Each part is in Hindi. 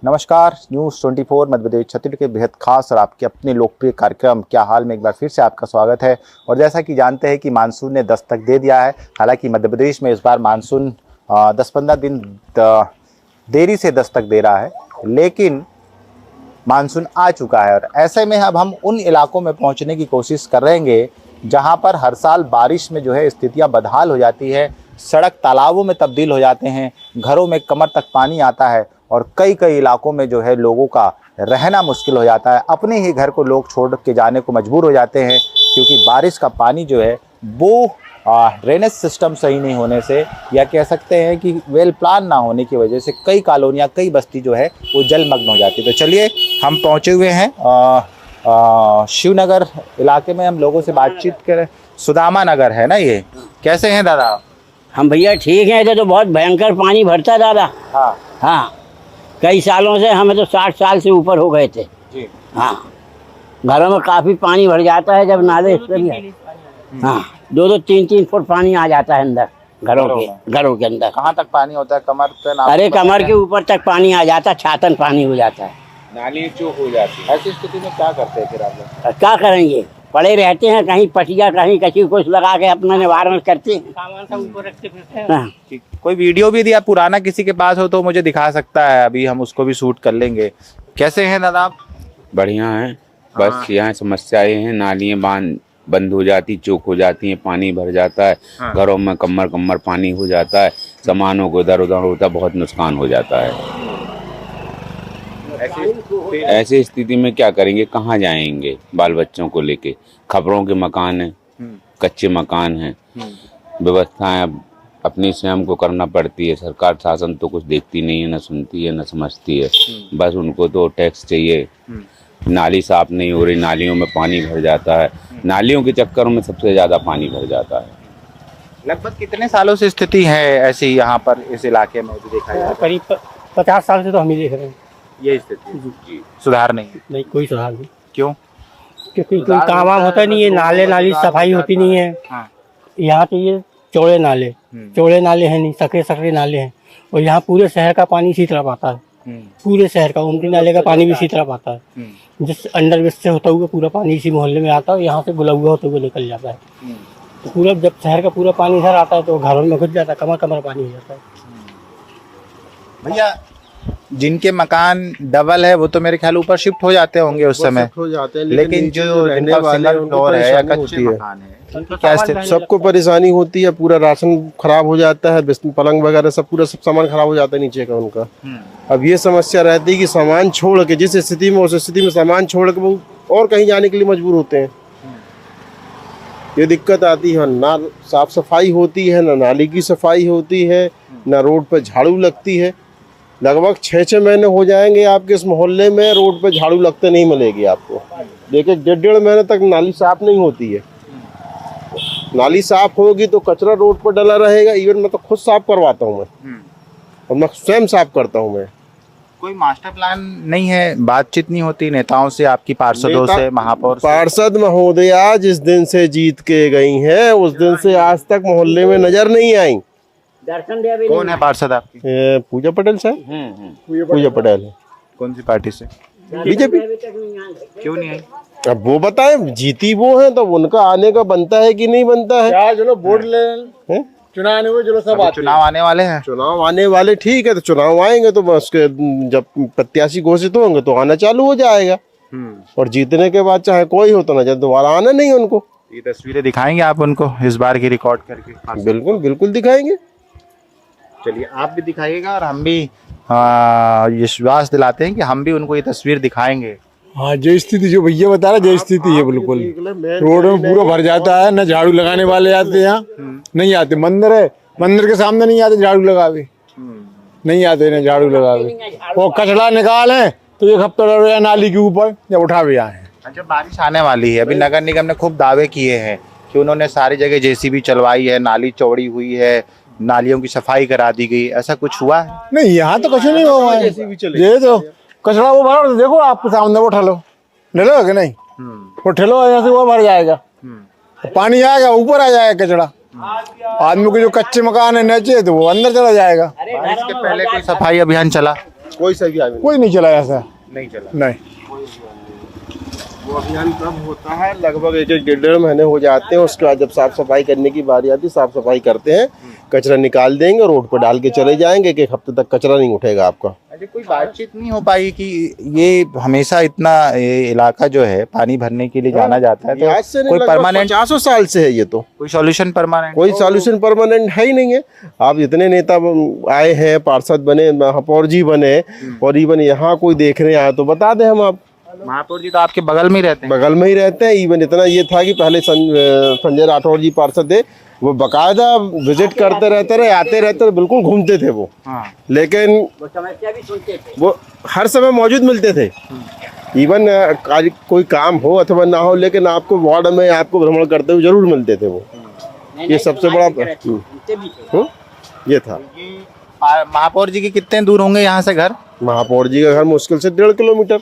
नमस्कार, न्यूज़ 24 मध्य प्रदेश छत्तीसगढ़ के बेहद खास और आपके अपने लोकप्रिय कार्यक्रम क्या हाल में एक बार फिर से आपका स्वागत है। और जैसा कि जानते हैं कि मानसून ने दस्तक दे दिया है। हालांकि मध्य प्रदेश में इस बार मानसून 10-15 दिन देरी से दस्तक दे रहा है, लेकिन मानसून आ चुका है। और ऐसे में अब हम उन इलाकों में पहुँचने की कोशिश कर रहेंगे जहाँ पर हर साल बारिश में जो है स्थितियाँ बदहाल हो जाती है, सड़क तालाबों में तब्दील हो जाते हैं, घरों में कमर तक पानी आता है और कई इलाकों में जो है लोगों का रहना मुश्किल हो जाता है। अपने ही घर को लोग छोड़ के जाने को मजबूर हो जाते हैं, क्योंकि बारिश का पानी जो है वो ड्रेनेज सिस्टम सही नहीं होने से, या कह सकते हैं कि वेल प्लान ना होने की वजह से कई कॉलोनियाँ, कई बस्ती जो है वो जलमग्न हो जाती है। तो चलिए हम पहुँचे हुए हैं शिवनगर इलाके में, हम लोगों से बातचीत करें। सुदामा नगर है ना ये? कैसे हैं दादा? हम भैया ठीक हैं। इधर तो बहुत भयंकर पानी भरता दादा। हाँ हाँ, कई सालों से, हमें तो 60 साल से ऊपर हो गए थे जी। हाँ, घरों में काफ़ी पानी भर जाता है जब नाले हाँ, 2-3 फुट पानी आ जाता है अंदर घरों के अंदर। कहाँ तक पानी होता है? कमर पे? अरे कमर के ऊपर तक पानी आ जाता है, छातन पानी हो जाता है, नाली चौक हो जाती है। ऐसी स्थिति में क्या करते हैं फिर आप लोग? क्या करेंगे, पड़े रहते हैं, कहीं पटिया कहीं कहीं कुछ लगा के अपना निवारण करते हैं, सामान सब ऊपर रखते फिरते हैं। कोई वीडियो भी दिया पुराना किसी के पास हो तो मुझे दिखा सकता है, अभी हम उसको भी शूट कर लेंगे। कैसे हैं दादा आप? बढ़िया है। बस यहाँ समस्याएं हैं, नालियाँ बंद हो जाती, चौक हो जाती हैं, पानी भर जाता है, घरों में कमर पानी हो जाता है, सामानों को इधर उधर होता, बहुत नुकसान हो जाता है। ऐसी स्थिति में क्या करेंगे, कहाँ जाएंगे बाल बच्चों को लेके? खबरों के मकान हैं, कच्चे मकान हैं, व्यवस्थाएं अपनी स्वयं को करना पड़ती है। सरकार शासन तो कुछ देखती नहीं है, न सुनती है, न समझती है। बस उनको तो टैक्स चाहिए। नाली साफ नहीं हो रही, नालियों में पानी भर जाता है, नालियों के चक्करों में सबसे ज्यादा पानी भर जाता है। लगभग कितने सालों से स्थिति है ऐसी यहाँ पर इस इलाके में जो देखा जाए? करीब 50 साल से तो हम ही देख रहे हैं ये स्थिति जी। सुधार नहीं कोई सुधार नहीं। क्यों? क्योंकि कोई काम वाम होता नहीं है, नाली सफाई होती नहीं है। हाँ। यहाँ तो ये चौड़े नाले हैं नहीं, सकरे नाले हैं। और यहाँ पूरे शहर का पानी इसी तरफ आता है, पूरे शहर का उमटी नाले का पानी भी इसी तरफ आता है। जिस अंडरब्रिज से होता हुआ पूरा पानी इसी मोहल्ले में आता है, यहाँ से बुला हुआ होते हुए निकल जाता है। तो पूरा जब शहर का पूरा पानी इधर आता है तो घरों में घुस जाता है, कमर पानी हो जाता है। भैया जिनके मकान डबल है वो तो मेरे ख्याल ऊपर शिफ्ट हो जाते होंगे उस समय, हो जाते हैं, लेकिन जो जिनका सिंगल फ्लोर है या कच्चे मकान है, क्या स्थिति? सबको परेशानी होती है। पूरा राशन खराब हो जाता है, पलंग वगैरह सब सामान खराब हो जाता है नीचे का उनका। अब ये समस्या रहती है कि सामान छोड़ के, जिस स्थिति में उस स्थिति में सामान छोड़ के वो और कहीं जाने के लिए मजबूर होते हैं। ये दिक्कत आती है, ना साफ सफाई होती है, ना नाली की सफाई होती है, ना रोड पर झाड़ू लगती है। लगभग 6 महीने हो जाएंगे आपके इस मोहल्ले में रोड पे झाड़ू लगते नहीं मिलेगी आपको। देखिए 1.5 महीने तक नाली साफ नहीं होती है। नाली साफ होगी तो कचरा रोड पर डला रहेगा। इवन मैं तो खुद साफ करवाता हूँ मैं, और मैं स्वयं साफ करता हूँ मैं। कोई मास्टर प्लान नहीं है, बातचीत नहीं होती नेताओं से, आपकी पार्षदों से, महापौर से? पार्षद महोदया जिस दिन से जीत के गई हैं उस दिन से आज तक मोहल्ले में नजर नहीं आई। दर्शन दे। कौन है पार्षद आपकी? पूजा पटेल साहब। पूजा पटेल है। कौन सी पार्टी से? बीजेपी। क्यों नहीं आई? अब वो बताएं, जीती वो है तो उनका आने का बनता है कि नहीं बनता है? चलो वोट ले, चुनाव आने में सब चुनाव आने वाले हैं। चुनाव आने वाले, ठीक है, तो चुनाव आएंगे तो उसके जब प्रत्याशी घोषित होंगे तो आना चालू हो जाएगा। और जीतने के बाद चाहे कोई हो तो नजर दोबारा आना नहीं उनको। ये तस्वीरें दिखाएंगे आप उनको इस बार की रिकॉर्ड करके? बिल्कुल बिल्कुल दिखाएंगे। चलिए आप भी दिखाइएगा और हम भी विश्वास दिलाते हैं कि हम भी उनको ये तस्वीर दिखाएंगे। हाँ, जो स्थिति जो भैया बता रहा, जो स्थिति है बिल्कुल रोड में पूरा भर जाता है। न झाड़ू लगाने वाले आते यहाँ, नहीं आते। मंदिर है, मंदिर के सामने नहीं आते झाड़ू लगावे, नहीं आते ना झाड़ू लगावे। वो कचरा निकाले तो 1 हफ्ता रहे नाली के ऊपर या उठावे आए। अच्छा, बारिश आने वाली है, अभी नगर निगम ने खूब दावे किए हैं कि उन्होंने सारी जगह जेसीबी चलवाई है, नाली चौड़ी हुई है, नालियों की सफाई करा दी गई। ऐसा कुछ हुआ है? नहीं, यहाँ तो कुछ नहीं हुआ है। ये तो कचरा वो भरा, देखो आपके सामने वो ठलो ले लो कि नहीं, वो ठेलो यहाँ से वो भर जाएगा, पानी आएगा ऊपर आ जाएगा कचरा। आदमी के जो कच्चे मकान है नीचे तो वो अंदर चला जाएगा। बारिश के पहले कोई सफाई अभियान चला? कोई सा भी अभियान कोई नहीं चला ऐसा, नहीं चला। नहीं। वो अभियान कब होता है? लगभग 1-1.5 महीने हो जाते हैं। उसके बाद जब साफ सफाई करने की बारी आती है, साफ सफाई करते हैं, कचरा निकाल देंगे, रोड पर डाल के चले जाएंगे। एक हफ्ते तक कचरा नहीं उठेगा आपका। अच्छा, कोई बातचीत नहीं हो पाई कि ये हमेशा इतना ये इलाका जो है पानी भरने के लिए जाना जाता है, आज से तो नहीं, कोई लगभग परमानेंट 50 साल से है ये तो। कोई सॉल्यूशन परमानेंट? कोई सॉल्यूशन परमानेंट है ही नहीं है। आप इतने नेता आए हैं, पार्षद बने, महापौर जी बने, और इवन यहाँ कोई देखने आए तो बता दें हम। आप महापौर जी तो आपके बगल में ही रहते हैं। बगल में ही रहते हैं। इवन इतना ये था कि पहले संजय राठौर जी पार्षद थे, वो बकायदा विजिट करते रहते रहे, आते रहते रहे, बिल्कुल घूमते थे वो। हाँ। लेकिन वो समस्या भी सुनते थे। वो हर समय मौजूद मिलते थे। इवन कोई काम हो अथवा ना हो, लेकिन आपको वार्ड में आपको भ्रमण करते हुए जरूर मिलते थे वो। ये सबसे बड़ा ये था। महापौर जी के कितने दूर होंगे यहाँ से घर? महापौर जी का घर मुश्किल से 1.5 किलोमीटर।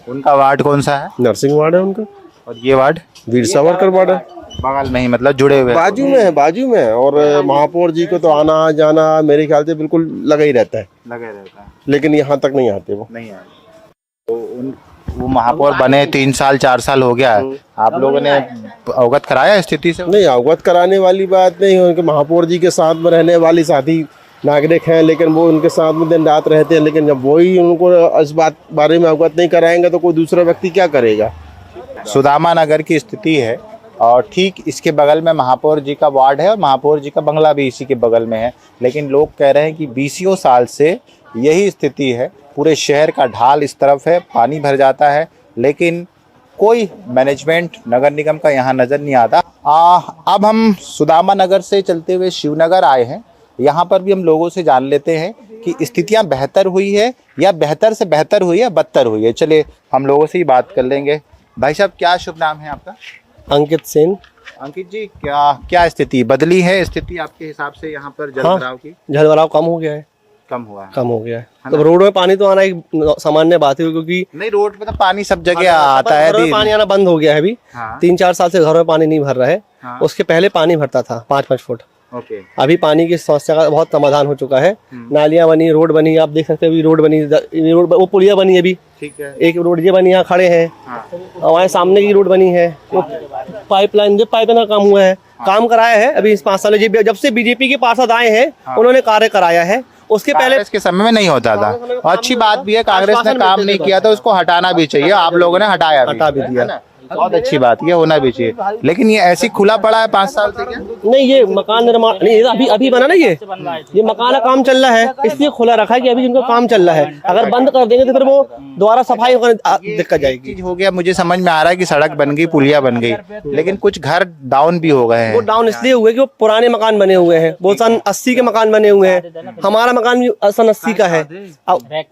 उनका वार्ड कौन सा है? नर्सिंग वार्ड है उनका। और ये वार्ड वीर सावरकर वार्ड है। बगल में ही, मतलब जुड़े हुए हैं। बाजू में है, बाजू में है। और महापौर जी को तो आना जाना मेरे ख्याल से बिल्कुल लगा ही रहता है, लगे रहता है। लेकिन यहाँ तक नहीं आते वो। नहीं आए तो वो महापौर बने 3 साल 4 साल हो गया है, आप लोगों ने अवगत कराया स्थिति से? नहीं, अवगत कराने वाली बात नहीं है। उनके महापौर जी के साथ में रहने वाली साथी नागरिक हैं, लेकिन वो उनके साथ में दिन रात रहते हैं। लेकिन जब वही उनको इस बात बारे में अवगत नहीं कराएंगे तो कोई दूसरा व्यक्ति क्या करेगा? सुदामा नगर की स्थिति है, और ठीक इसके बगल में महापौर जी का वार्ड है, और महापौर जी का बंगला भी इसी के बगल में है। लेकिन लोग कह रहे हैं कि 20 साल से यही स्थिति है। पूरे शहर का ढाल इस तरफ है, पानी भर जाता है, लेकिन कोई मैनेजमेंट नगर निगम का यहाँ नज़र नहीं आता। अब हम सुदामा नगर से चलते हुए शिवनगर आए हैं। यहाँ पर भी हम लोगों से जान लेते हैं कि स्थितियाँ बेहतर हुई है या बेहतर से बेहतर हुई है, बदतर हुई है। चलिए हम लोगों से ही बात कर लेंगे। भाई साहब, क्या शुभ नाम है आपका? अंकित सेन। अंकित जी, क्या स्थिति बदली है? स्थिति आपके हिसाब से यहाँ पर जलभराव की? जलभराव कम हो गया है। कम हुआ है? कम हो गया है। तो रोड में पानी तो आना एक सामान्य बात है, क्योंकि नहीं, रोड पे तो पानी सब जगह आता है। घरों में पानी आना बंद हो गया है अभी। हाँ। 3-4 साल से घरों में पानी नहीं भर रहा है। हाँ। उसके पहले पानी भरता था 5-5 फुट। ओके। अभी पानी की समस्या का बहुत समाधान हो चुका है। नालियां बनी, रोड बनी, आप देख सकते हो। अभी रोड बनी, रोड वो पुलिया बनी अभी। ठीक है। एक रोड ये बनी, यहाँ खड़े हैं। हाँ। हमारे सामने की रोड बनी है। वो पाइपलाइन का काम हुआ है, काम कराया है अभी इस 5 साल में। जब से बीजेपी के पार्षद आए हैं, उन्होंने कार्य कराया है। उसके पहले कांग्रेस के समय में नहीं होता था। और अच्छी बात भी है, कांग्रेस ने काम नहीं किया था, उसको हटाना भी चाहिए। आप लोगों ने हटा भी दिया, बहुत अच्छी बात, ये होना भी चाहिए। लेकिन ये ऐसी खुला पड़ा है 5 साल से क्या? नहीं, ये मकान निर्माण नहीं, अभी बना ना। ये मकान का काम चल रहा है, इसलिए खुला रखा है कि अभी जिनका काम चल रहा है। अगर बंद कर देंगे तो फिर वो दोबारा सफाई दिक्कत जाएगी। चीज हो गया, मुझे समझ में आ रहा है कि सड़क बन गई, पुलिया बन गई, लेकिन कुछ घर डाउन भी हो गए वो हैं। डाउन इसलिए हुए कि वो पुराने मकान बने हुए हैं। वो सन 80 के मकान बने हुए हैं। हमारा मकान भी सन 80 का है।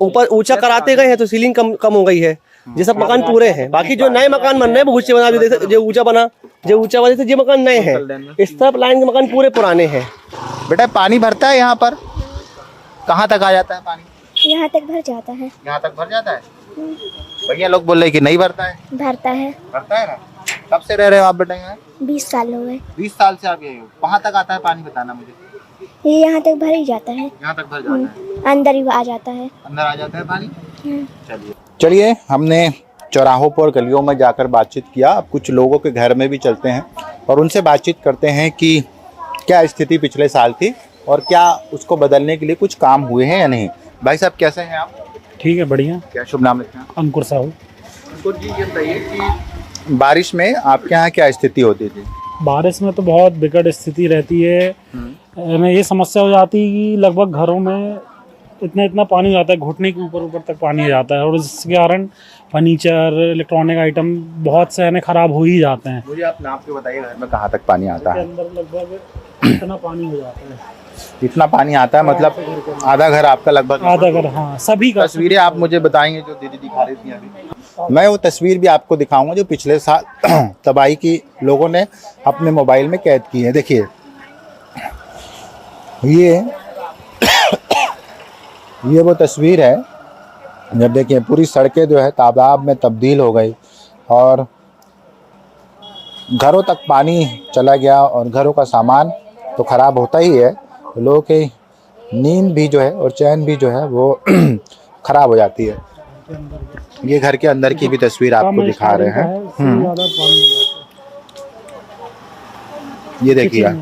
ऊपर ऊंचा कराते गए हैं तो सीलिंग कम हो गई है। ये सब मकान पूरे हैं। बाकी जो नए मकान बन रहे हैं वो ऊंचे बना, जो ऊंचा बना थे, ये मकान नए हैं। इस तरफ लाइन के मकान पूरे पुराने हैं। बेटा, पानी भरता है यहाँ पर? कहाँ तक आ जाता है पानी? यहाँ तक भर जाता है। यहाँ तक भर जाता है? भैया लोग बोल रहे कि नहीं भरता है। भरता है। भरता है ना? कब से रह रहे हो आप बेटा यहाँ? 20 साल हो गए। 20 साल से आप यही हो। कहाँ तक आता है पानी, बताना मुझे। ये यहाँ तक भर ही जाता है। यहाँ तक भर जाता है, अंदर ही आ जाता है। अंदर आ जाता है पानी। चलिए हमने चौराहों पर गलियों में जाकर बातचीत किया। अब कुछ लोगों के घर में भी चलते हैं और उनसे बातचीत करते हैं कि क्या स्थिति पिछले साल थी और क्या उसको बदलने के लिए कुछ काम हुए हैं या नहीं। भाई साहब, कैसे हैं आप? ठीक है, बढ़िया। क्या शुभ नाम है? अंकुर साहू। अंकुर जी, ये बताइए कि बारिश में आपके यहाँ क्या स्थिति होती थी? बारिश में तो बहुत विकट स्थिति रहती है। ये समस्या हो जाती है कि लगभग घरों में इतना पानी हो जाता है, घुटने के ऊपर तक पानी आ जाता है, और इसके कारण फर्नीचर, इलेक्ट्रॉनिक आइटम बहुत से खराब हो ही जाते हैं। मुझे आप नाप के बताइए, घर में कहाँ तक पानी आता है? अंदर लगभग इतना पानी हो जाता है। इतना पानी आता है, मतलब आधा घर आपका लगभग? आधा घर, हाँ, सभी का। तस्वीरें आप मुझे बताएंगे जो दीदी दिखा रही थी अभी। मैं वो तस्वीर भी आपको दिखाऊंगा जो पिछले साल तबाही की लोगों ने अपने मोबाइल में कैद की है। देखिए, ये वो तस्वीर है जब देखिए पूरी सड़कें जो है तालाब में तब्दील हो गई और घरों तक पानी चला गया, और घरों का सामान तो ख़राब होता ही है, लोगों के नींद भी जो है और चैन भी जो है वो खराब हो जाती है। ये घर के अंदर की भी तस्वीर आपको दिखा रहे हैं। ये देखिए,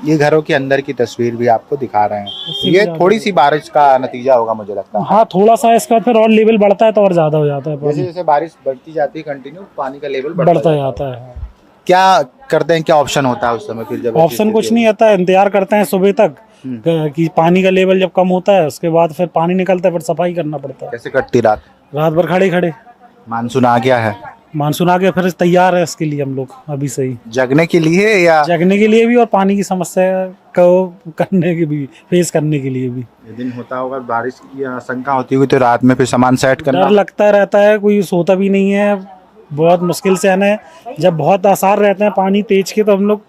ये घरों के अंदर की तस्वीर भी आपको दिखा रहे हैं। ये थोड़ी सी बारिश का नतीजा होगा मुझे लगता है। हाँ, थोड़ा सा इसका फिर और लेवल बढ़ता है तो और ज्यादा हो जाता है जैसे पानी, जैसे बारिश बढ़ती जाती है कंटिन्यू पानी का लेवल बढ़ता जाता है। क्या करते हैं, क्या ऑप्शन होता है उस समय फिर? जब ऐसी ऑप्शन कुछ स्थिति नहीं आता है, इंतजार करते हैं सुबह तक कि पानी का लेवल जब कम होता है उसके बाद फिर पानी निकलता है, फिर सफाई करना पड़ता है। कैसे कटती रात? रात भर खड़े खड़े। मानसून आ गया है, मानसून आ गया, फिर तैयार है इसके लिए हम लोग अभी से ही, जगने के लिए या जगने के लिए भी और पानी की समस्या को करने के भी, फेस करने के लिए भी। ये दिन होता होगा बारिश की आशंका होती होगी तो रात में फिर सामान सेट करना डर लगता रहता है, कोई सोता भी नहीं है, बहुत मुश्किल से आना है। जब बहुत आसार रहते हैं पानी तेज के तो हम लोग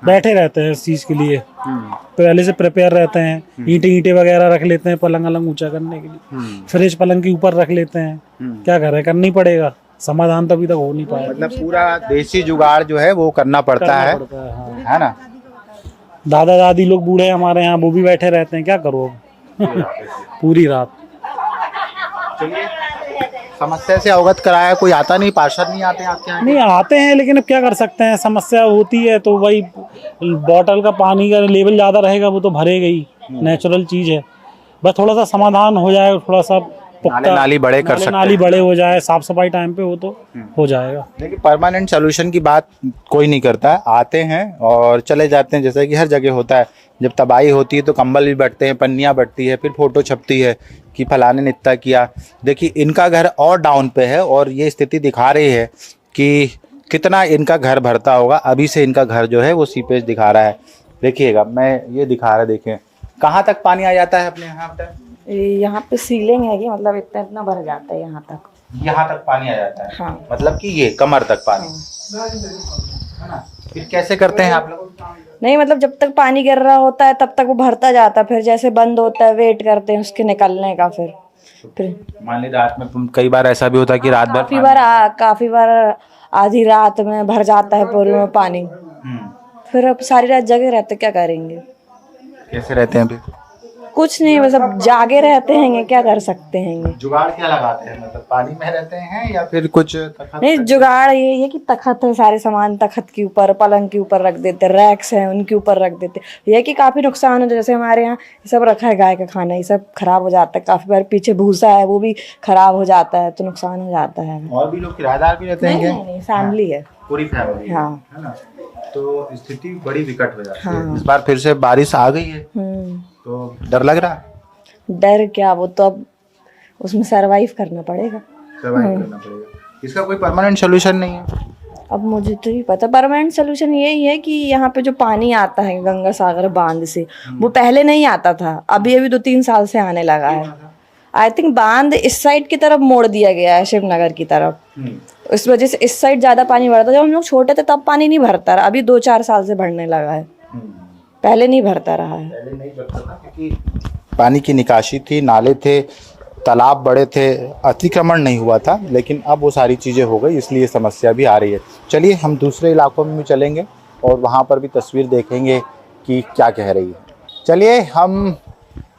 बैठे रहते हैं इस चीज के लिए, पहले से प्रिपेयर रहते हैं। ईंटे वगैरह रख लेते हैं पलंग अलंग ऊंचा करने के लिए, फ्रिज पलंग के ऊपर रख लेते हैं। क्या करें, करना ही पड़ेगा, समाधान तो अभी तक हो नहीं पाया। मतलब पूरा देसी जुगाड़ जो है वो करना पड़ता है, हाँ। है ना? दादा दादी लोग बूढ़े हैं हमारे यहाँ, वो भी बैठे रहते हैं, क्या करो अब पूरी रात। समस्या से अवगत कराया, कोई आता नहीं, पार्षद नहीं आते आपके यहाँ? नहीं आते हैं, लेकिन अब क्या कर सकते हैं, समस्या होती है तो वही बॉटल का पानी का लेवल ज़्यादा रहेगा वो तो भरेगा ही, नेचुरल चीज़ है। बस थोड़ा सा समाधान हो जाए, थोड़ा सा नाली बड़े कर सकते हैं। नाली बड़े हो जाए, साफ सफाई टाइम पे हो तो हो जाएगा। लेकिन परमानेंट सोल्यूशन की बात कोई नहीं करता है, आते हैं और चले जाते हैं, जैसा कि हर जगह होता है। जब तबाही होती है तो कंबल भी बटते हैं, पन्नियाँ बटती है, फिर फोटो छपती है कि फलाने ने इतना किया। देखिए इनका घर और डाउन पे है और ये स्थिति दिखा रही है कि कितना इनका घर भरता होगा। अभी से इनका घर जो है वो सीपेज दिखा रहा है। देखिएगा, मैं ये दिखा रहा, देखें कहाँ तक पानी आ जाता है अपने यहाँ पे। यहाँ पे सीलिंग है कि मतलब इतना इतना भर जाता है यहाँ तक पानी आ जाता है। हाँ। मतलब कि ये कमर तक पानी, है ना? फिर कैसे करते हैं आप लोग? नहीं मतलब जब तक पानी गिर रहा होता है तब तक वो भरता जाता है, फिर जैसे बंद होता है वेट करते हैं उसके निकलने का। फिर मान ली रात में कई बार ऐसा भी होता है कि रात भर काफी बार आधी रात में भर जाता है पूरे में पानी। फिर अब सारी रात जगे रहते, क्या करेंगे? कैसे रहते हैं फिर? कुछ नहीं, बस अब जागे रहते हैं, क्या कर सकते हैं। जुगाड़ क्या लगाते हैं, मतलब पानी में रहते हैं या फिर कुछ नहीं, जुगाड़ ये कि तखत है, सारे सामान तखत के ऊपर, पलंग के ऊपर रख देते, रैक्स हैं उनके ऊपर रख देते। ये कि काफी नुकसान हो, जैसे हमारे यहाँ ये सब रखा है गाय का खाना, ये सब खराब हो जाता है। काफी बार पीछे भूसा है वो भी खराब हो जाता है, तो नुकसान हो जाता है। और भी लोग किराएदार भी रहते हैं? नहीं, फैमिली है, पूरी फैमिली, हाँ, है ना? तो स्थिति बड़ी विकट हो जाती है। इस बार फिर से बारिश आ गई है तो डर लग रहा है। डर क्या, वो तो अब उसमें सरवाइव करना पड़ेगा। इसका कोई परमानेंट सोल्यूशन नहीं है? अब मुझे तो नहीं पता। परमानेंट सोल्यूशन यही है कि यहाँ पे जो पानी आता है गंगा सागर बांध से, वो पहले नहीं आता था, अभी 2-3 साल से आने लगा है। आई थिंक बांध इस साइड की तरफ मोड़ दिया गया है, शिवनगर की तरफ, इस वजह से इस साइड ज्यादा पानी भरता। जब हम लोग छोटे थे तब पानी नहीं भरता रहा, अभी 2-4 साल से भरने लगा है, पहले नहीं भरता रहा है। पहले नहीं भरता था क्योंकि पानी की निकासी थी, नाले थे, तालाब बड़े थे, अतिक्रमण नहीं हुआ था। लेकिन अब वो सारी चीज़ें हो गई, इसलिए समस्या भी आ रही है। चलिए हम दूसरे इलाकों में भी चलेंगे और वहाँ पर भी तस्वीर देखेंगे कि क्या कह रही है। चलिए हम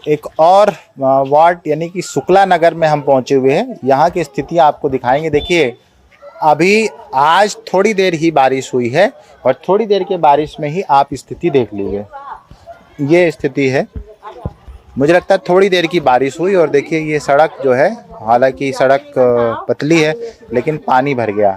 एक और वार्ड यानी कि शुक्ला नगर में हम पहुँचे हुए हैं, यहाँ की स्थितियाँ आपको दिखाएंगे। देखिए अभी आज थोड़ी देर ही बारिश हुई है और थोड़ी देर के बारिश में ही आप स्थिति देख लीजिए, ये स्थिति है। मुझे लगता है थोड़ी देर की बारिश हुई और देखिए ये सड़क जो है, हालांकि सड़क पतली है लेकिन पानी भर गया।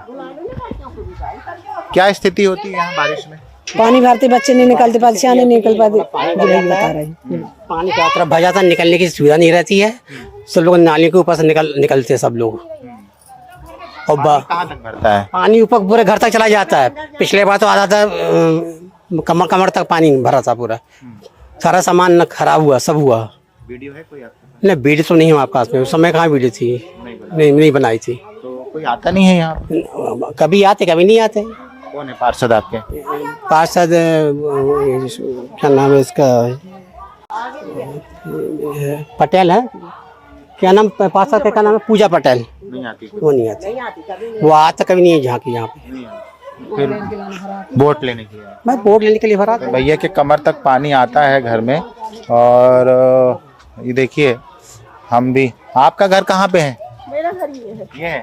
क्या स्थिति होती है यहाँ बारिश में? पानी भरते बच्चे नहीं निकलते, परेशान नहीं निकल पाते। पानी चारों तरफ भर जाता है, निकलने की सुविधा नहीं रहती है। सब लोग नालियों के ऊपर से निकलते हैं सब लोग। और कहाँ तक भरता है पानी? ऊपर पूरे घर तक चला जाता है। पिछले बार तो आधा था, कमर तक पानी भरा था पूरा। सारा सामान खराब हुआ, सब हुआ। वीडियो है कोई आपके? नहीं, वीडियो तो नहीं है आपके पास में, उस समय कहाँ वीडियो थी? नहीं बनाई थी। तो कोई आता नहीं है यहाँ? कभी आते कभी नहीं आते। कौन है पार्षद आपके? पार्षद क्या नाम है इसका, पटेल है, क्या नाम पार्षद का, क्या नाम है, पूजा पटेल। नहीं आती? वो नहीं आती, वो आता कभी नहीं है यहाँ की। यहाँ पे फिर वोट लेने के लिए? मैं वोट लेने के लिए भरा था। भैया के कमर तक पानी आता है घर में और ये देखिए हम भी, आपका घर कहाँ पे है? मेरा घर ये है।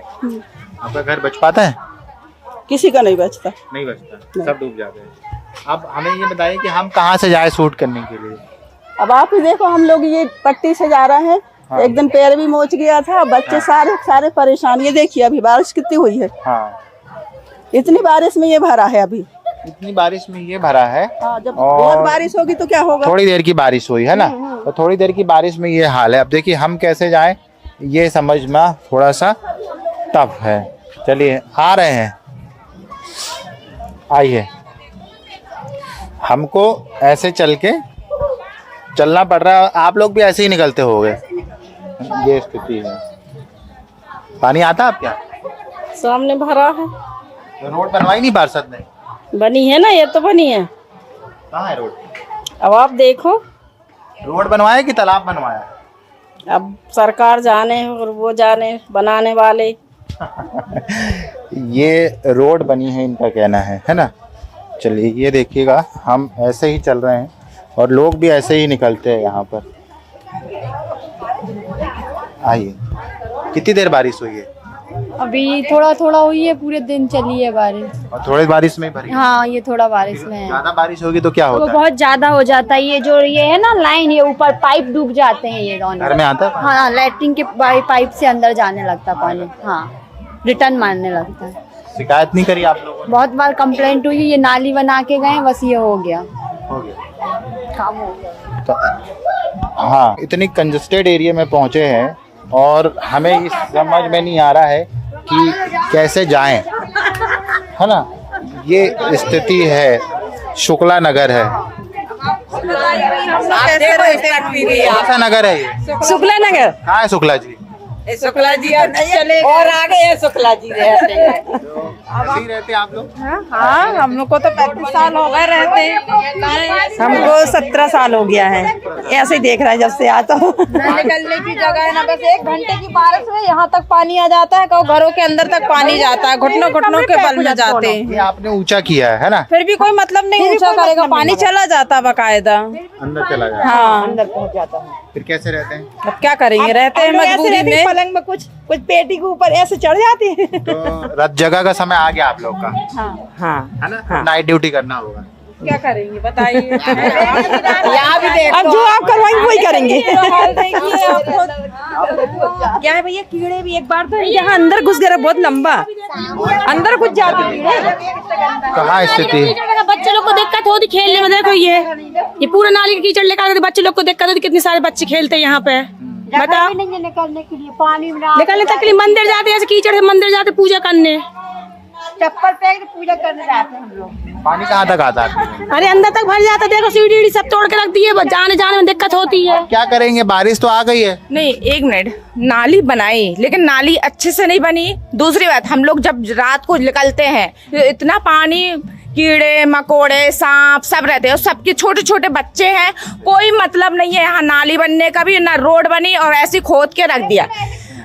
आपका घर बच पाता है? किसी का नहीं बचता। नहीं बचता, सब डूब जाते हैं। अब हमें ये बताइए कि हम कहाँ से जाए शूट करने के लिए? अब आप ही देखो, हम लोग ये पट्टी से जा रहे हैं। हाँ। एक दिन पैर भी मोच गया था, बच्चे सारे परेशान। ये देखिए अभी बारिश कितनी हुई है। हाँ, इतनी बारिश में ये भरा है अभी। इतनी बारिश में ये भरा है। हाँ, जब और बहुत बारिश होगी तो क्या होगा? थोड़ी देर की बारिश हुई है ना, तो थोड़ी देर की बारिश में ये हाल है। अब देखिए हम कैसे जाएं, ये समझना थोड़ा सा टफ है। चलिए आ रहे हैं, आइए। हमको ऐसे चल के चलना पड़ रहा है, आप लोग भी ऐसे ही निकलते होगे। ये स्थिति है। पानी आता है आप क्या? सामने भरा है। तो रोड बनवाई नहीं पार्षद ने? बनी है ना, ये तो बनी है। कहाँ है रोड? अब आप देखो, रोड बनवाया कि तालाब बनवाया? अब सरकार जाने और वो जाने बनाने वाले। ये रोड बनी है इनका कहना है ना। चलिए ये देखिएगा, हम ऐसे ही चल रहे हैं और लोग भी ऐसे ही निकलते हैं यहाँ पर। आइए, कितनी देर बारिश हुई है? अभी थोड़ा थोड़ा हुई है, पूरे दिन चली है बारिश। और थोड़ी बारिश में ही भरी? हाँ, ये थोड़ा बारिश में है। ज्यादा बारिश होगी तो क्या वो होता है? बहुत ज्यादा हो जाता है। ये जो ये है ना लाइन, ये ऊपर पाइप डूब जाते हैं ये दोनों। घर में आता है? हाँ, लैट्रिन के पाइप से अंदर जाने लगता पानी। हाँ, रिटर्न मारने लगता है। शिकायत नहीं करी आप लोगों ने? बहुत बार कंप्लेंट हुई, ये नाली बना के गए, बस ये हो गया, हो गया काम हो गया। तो हाँ, इतनी कंजस्टेड एरिया में पहुंचे हैं और हमें इस समझ में नहीं आ रहा है कि कैसे जाएं, है ना। ये स्थिति है, शुक्ला नगर है। कैसा नगर है ये? शुक्ला नगर। कहाँ है शुक्ला जी? शुक्ला जी और आगे है शुक्ला जी रहते हैं। ऐसे ही रहते आप लोग? हाँ, हम लोग को तो 35 साल हो गए रहते। हमको 17 साल हो गया है, ऐसे ही देख रहा है जब से आता हूँ। निकलने की जगह है ना, बस 1 घंटे की बारिश में यहाँ तक पानी आ जाता है, घरों के अंदर तक पानी जाता है, घुटनों के बल में जाते हैं। ये आपने ऊंचा किया है ना? फिर भी कोई मतलब नहीं ऊंचा करेगा, पानी चला जाता है बकायदा। अंदर चला जाए? हाँ, अंदर पहुँच जाता है। फिर कैसे रहते हैं? अब क्या करेंगे, रहते हैं मजबूरी में। पलंग में कुछ पेटी के ऊपर ऐसे चढ़ जाती है। तो रात जगह का समय आ गया आप लोग का, हाँ, है ना? नाइट ड्यूटी करना होगा। क्या करेंगे बताइए। यहाँ भी देखो, अब जो आप करवाएंगे वही करेंगे। क्या है भैया, कीड़े भी एक बार तो यहाँ अंदर घुस गया, बहुत लंबा अंदर घुस जाते कीड़े। कहाँ स्थिति? बच्चे लोग को दिक्कत होती खेलने में। देखो ये पूरा नाली के कीचड़ लेकर बच्चे लोग को दिक्कत होती। कितने सारे बच्चे खेलते हैं यहाँ पे, बताओ। निकलने के लिए पानी में निकलने तक के लिए मंदिर जाते हैं, कीचड़ से मंदिर जाते पूजा करने, चप्पल पहन के पूजा करने जाते हैं हम लोग। पानी कहाँ तक आता है? अरे अंदर तक भर जाता है। देखो सीढ़ी सब तोड़ के रख दिए, जाने में दिक्कत होती है। क्या करेंगे, बारिश तो आ गई है। नहीं, 1 मिनट, नाली बनाई लेकिन नाली अच्छे से नहीं बनी। दूसरी बात, हम लोग जब रात को निकलते हैं तो इतना पानी, कीड़े मकोड़े सांप सब रहते हैं और सबके छोटे छोटे बच्चे हैं। कोई मतलब नहीं है यहाँ नाली बनने का भी, ना रोड बनी और ऐसे खोद के रख दिया।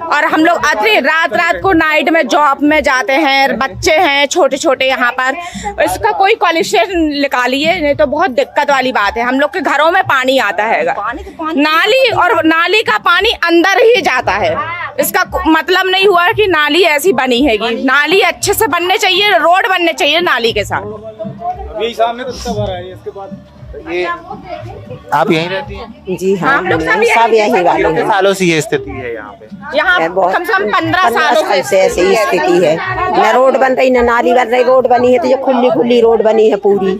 और हम लोग आते रात को नाइट में जॉब में जाते हैं, बच्चे हैं छोटे छोटे यहाँ पर, इसका कोई सॉल्यूशन निकालिए, नहीं तो बहुत दिक्कत वाली बात है। हम लोग के घरों में पानी आता है, नाली और नाली का पानी अंदर ही जाता है। इसका मतलब नहीं हुआ कि नाली ऐसी बनी हैगी। नाली अच्छे से बनने चाहिए, रोड बनने चाहिए नाली के साथ। अभी सामने तो सब भरा है, इसके बाद ये आप यहीं रहती हैं? जी हाँ, हम लोग सब यही वाले कितने सालों से ये स्थिति है यहाँ पे? यहाँ कम से कम 15 सालों से ऐसी स्थिति है। न रोड बन रही, न नाली बन रही। रोड बनी है तो ये खुली रोड बनी है पूरी,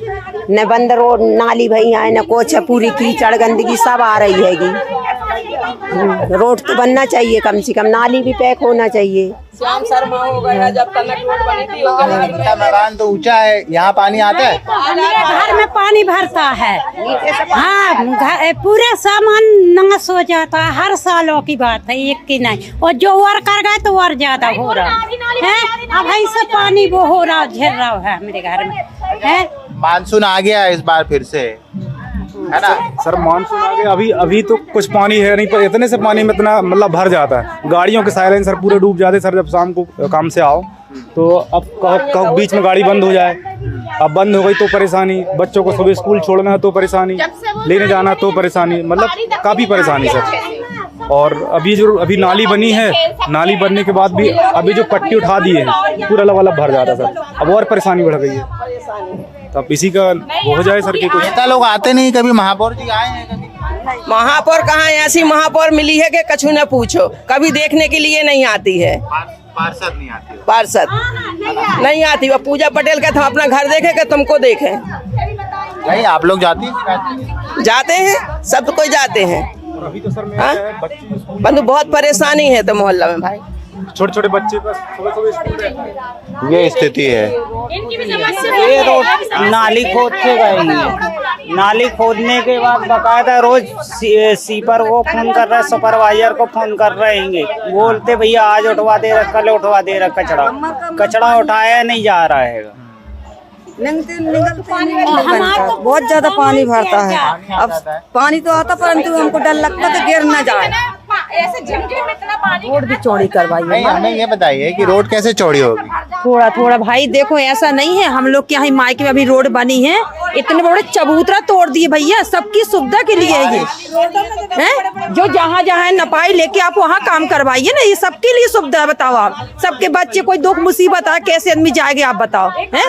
न बंद रोड नाली भई है, न कुछ है, पूरी कीचड़ गंदगी सब आ रही हैगी। रोड तो बनना चाहिए, कम से कम नाली भी पैक होना चाहिए। श्याम शर्मा हो गया जब तक रोड बनी थी। मकान तो ऊंचा है, यहाँ पानी आता है? घर में पानी भरता है। हाँ, पूरे सामान नाश हो जाता है। हर सालों की बात है, एक की नहीं। और जो और कर गए तो और ज्यादा हो रहा है। अब ऐसे पानी वो हो रहा झेल रहा है मेरे घर में है। मानसून आ गया है इस बार फिर से, है ना? सर मानसून आ गया, अभी तो कुछ पानी है नहीं, पर इतने से पानी में इतना मतलब भर जाता है। गाड़ियों के साइलेंसर पूरे डूब जाते सर। जब शाम को काम से आओ तो अब कब बीच में गाड़ी बंद हो जाए, अब बंद हो गई तो परेशानी, बच्चों को सुबह स्कूल छोड़ना है तो परेशानी, लेने जाना तो परेशानी, मतलब काफ़ी परेशानी सर। और अभी नाली बनी है, नाली बनने के बाद भी अभी जो पट्टी उठा दिए हैं पूरा लबालब भर जाता सर, अब और परेशानी बढ़ गई है। तब इसी का वो हो जाए सर कि कुछ नेता लोग आते नहीं, कभी महापौर जी आए हैं कभी? महापौर कहाँ, ऐसी महापौर मिली है कि कछु न पूछो, कभी देखने के लिए नहीं आती है। पार्षद नहीं आती? पार्षद नहीं आती, वो पूजा पटेल का, हम अपना घर देखे कि तुमको देखे। नहीं, आप लोग जाते हैं? जाते हैं, सब कोई जाते हैं। अभी तो सर बंधु बहुत परेशानी है तो मोहल्ला में भाई, छोटे छोटे बच्चे का सुबह स्कूल रहता है। ये स्थिति है। ये रोड नाली खोद के गए, नाली खोदने के बाद बकायदा रोज सीपर को फोन कर रहे, सुपरवाइजर को फोन कर रहे हैं, बोलते भैया आज उठवा दे रहा, कल उठवा दे रहा, कचरा उठाया नहीं जा रहा है। बहुत ज्यादा पानी भरता है। अब पानी तो आता परंतु हमको डर लगता है कि गिर न जाए। ऐसे झमझम में इतना पानी, रोड भी चौड़ी करवाइए। नहीं, हमें ये बताइए कि रोड कैसे चौड़ी होगी? थोड़ा थोड़ा भाई देखो, ऐसा नहीं है, हम लोग के यहाँ मायके में अभी रोड बनी है, इतने बड़े चबूतरा तोड़ दिए भैया, सबकी सुविधा के लिए है ये है? जो जहाँ जहाँ नपाई लेके आप वहाँ काम करवाइए ना, ये सबके लिए सुविधा है। बताओ आप, सबके बच्चे कोई दुख मुसीबत है, कैसे आदमी जाएंगे आप बताओ है?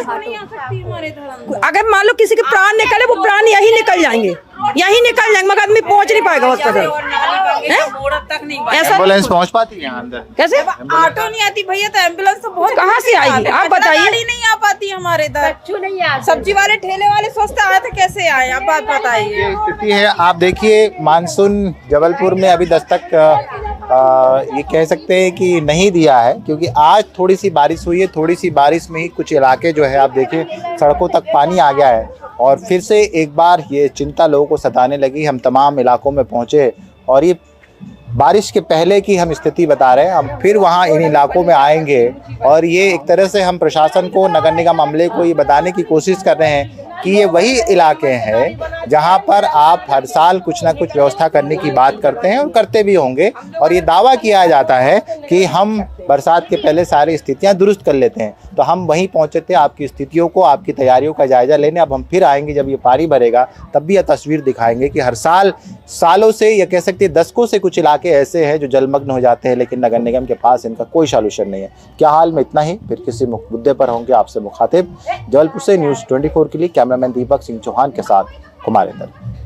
अगर मान लो किसी के प्राण निकले, वो प्राण यही निकल जाएंगे, मगर आदमी पहुँच नहीं पाएगा हॉस्पिटल। ऐसा एम्बुलेंस पहुंच पाती है अंदर? कैसे? ऑटो नहीं आती भैया, तो एम्बुलेंस तो बहुत कहाँ से आएगी आप बताइए? गाड़ी नहीं आ पाती हमारे इधर, सब्जी वाले ठेले वाले सोचते आए थे कैसे आए, आप बात बताइए। ये स्थिति है। आप देखिए, मानसून जबलपुर में अभी दस्तक ये कह सकते हैं कि नहीं दिया है, क्योंकि आज थोड़ी सी बारिश हुई है, थोड़ी सी बारिश में ही कुछ इलाके जो है आप देखिए सड़कों तक पानी आ गया है, और फिर से एक बार ये चिंता लोगों को सताने लगी। हम तमाम इलाकों में पहुंचे और ये बारिश के पहले की हम स्थिति बता रहे हैं, हम फिर वहाँ इन इलाकों में आएंगे और ये एक तरह से हम प्रशासन को, नगर निगम अमले को ये बताने की कोशिश कर रहे हैं कि ये वही इलाके हैं जहाँ पर आप हर साल कुछ ना कुछ व्यवस्था करने की बात करते हैं और करते भी होंगे, और ये दावा किया जाता है कि हम बरसात के पहले सारी स्थितियां दुरुस्त कर लेते हैं। तो हम वहीं पहुंचे थे आपकी स्थितियों को, आपकी तैयारियों का जायजा लेने। अब हम फिर आएंगे जब ये पानी भरेगा, तब भी यह तस्वीर दिखाएंगे कि हर साल, सालों से, या कह सकते हैं दशकों से कुछ इलाके ऐसे हैं जो जलमग्न हो जाते हैं, लेकिन नगर निगम के पास इनका कोई सॉल्यूशन नहीं है। क्या हाल में इतना ही, फिर किसी मुद्दे पर होंगे आपसे मुखातिब। जबलपुर से न्यूज़ 24 के लिए कैमरामैन दीपक सिंह चौहान के साथ कुमार इंदर।